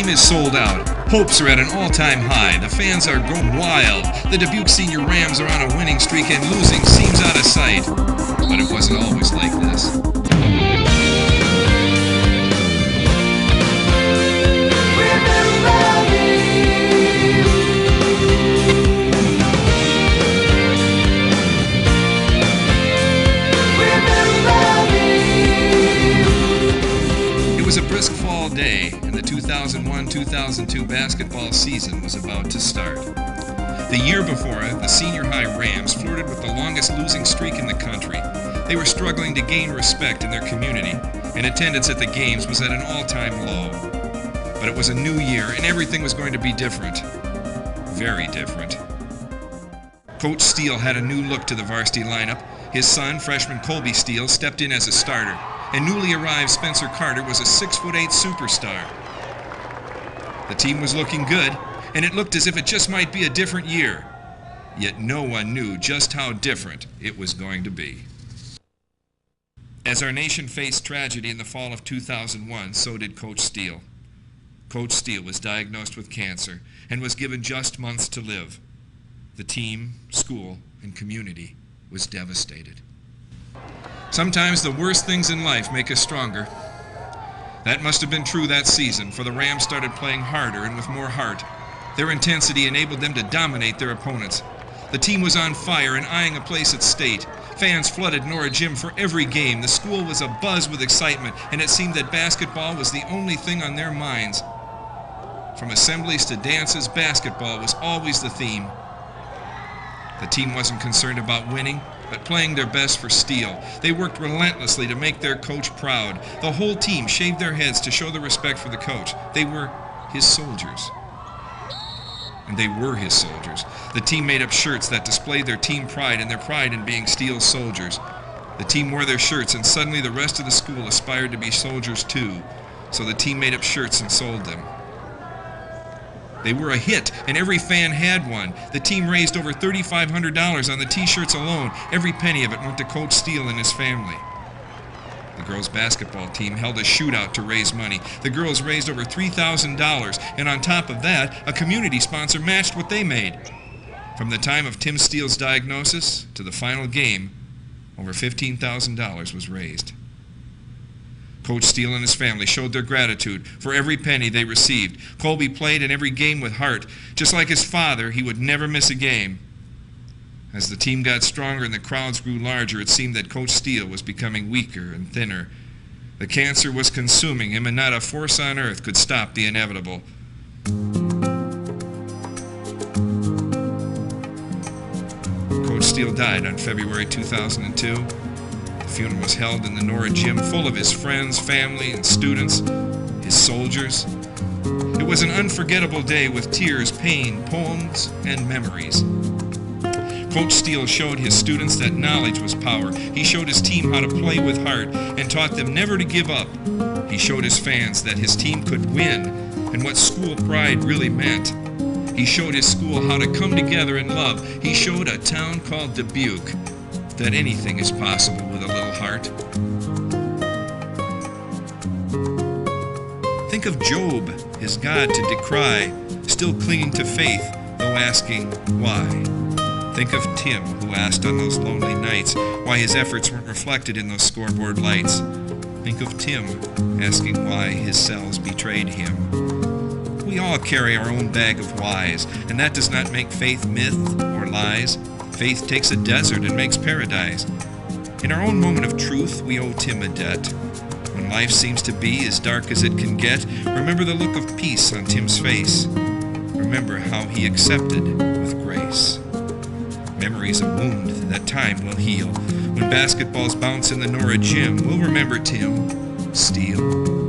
stadium is sold out. Hopes are at an all-time high. The fans are going wild. The Dubuque Senior Rams are on a winning streak and losing seems out of sight. But it wasn't always like this. It was a brisk fall day, and the 2001-2002 basketball season was about to start. The year before it, the Senior High Rams flirted with the longest losing streak in the country. They were struggling to gain respect in their community, and attendance at the games was at an all-time low. But it was a new year, and everything was going to be different. Very different. Coach Steele had a new look to the varsity lineup. His son, freshman Colby Steele, stepped in as a starter, and newly arrived Spencer Carter was a 6'8" superstar. The team was looking good, and it looked as if it just might be a different year. Yet no one knew just how different it was going to be. As our nation faced tragedy in the fall of 2001, so did Coach Steele. Coach Steele was diagnosed with cancer and was given just months to live. The team, school, and community was devastated. Sometimes the worst things in life make us stronger. That must have been true that season, for the Rams started playing harder and with more heart. Their intensity enabled them to dominate their opponents. The team was on fire and eyeing a place at state. Fans flooded Nora Gym for every game. The school was abuzz with excitement, and it seemed that basketball was the only thing on their minds. From assemblies to dances, basketball was always the theme. The team wasn't concerned about winning, but playing their best for Steele. They worked relentlessly to make their coach proud. The whole team shaved their heads to show their respect for the coach. They were his soldiers. And they were his soldiers. The team made up shirts that displayed their team pride and their pride in being Steele's soldiers. The team wore their shirts, and suddenly the rest of the school aspired to be soldiers too. So the team made up shirts and sold them. They were a hit, and every fan had one. The team raised over $3,500 on the t-shirts alone. Every penny of it went to Coach Steele and his family. The girls' basketball team held a shootout to raise money. The girls raised over $3,000, and on top of that, a community sponsor matched what they made. From the time of Tim Steele's diagnosis to the final game, over $15,000 was raised. Coach Steele and his family showed their gratitude for every penny they received. Colby played in every game with heart. Just like his father, he would never miss a game. As the team got stronger and the crowds grew larger, it seemed that Coach Steele was becoming weaker and thinner. The cancer was consuming him, and not a force on earth could stop the inevitable. Coach Steele died on February 2002. The funeral was held in the Nora Gym, full of his friends, family, and students, his soldiers. It was an unforgettable day with tears, pain, poems, and memories. Coach Steele showed his students that knowledge was power. He showed his team how to play with heart and taught them never to give up. He showed his fans that his team could win and what school pride really meant. He showed his school how to come together in love. He showed a town called Dubuque that anything is possible with a little heart. Think of Job, his God to decry, still clinging to faith, though asking why. Think of Tim, who asked on those lonely nights why his efforts weren't reflected in those scoreboard lights. Think of Tim asking why his cells betrayed him. We all carry our own bag of whys, and that does not make faith myth or lies. Faith takes a desert and makes paradise. In our own moment of truth, we owe Tim a debt. When life seems to be as dark as it can get, remember the look of peace on Tim's face. Remember how he accepted with grace. Memory's a wound that time will heal. When basketballs bounce in the Nora Gym, we'll remember Tim Steele.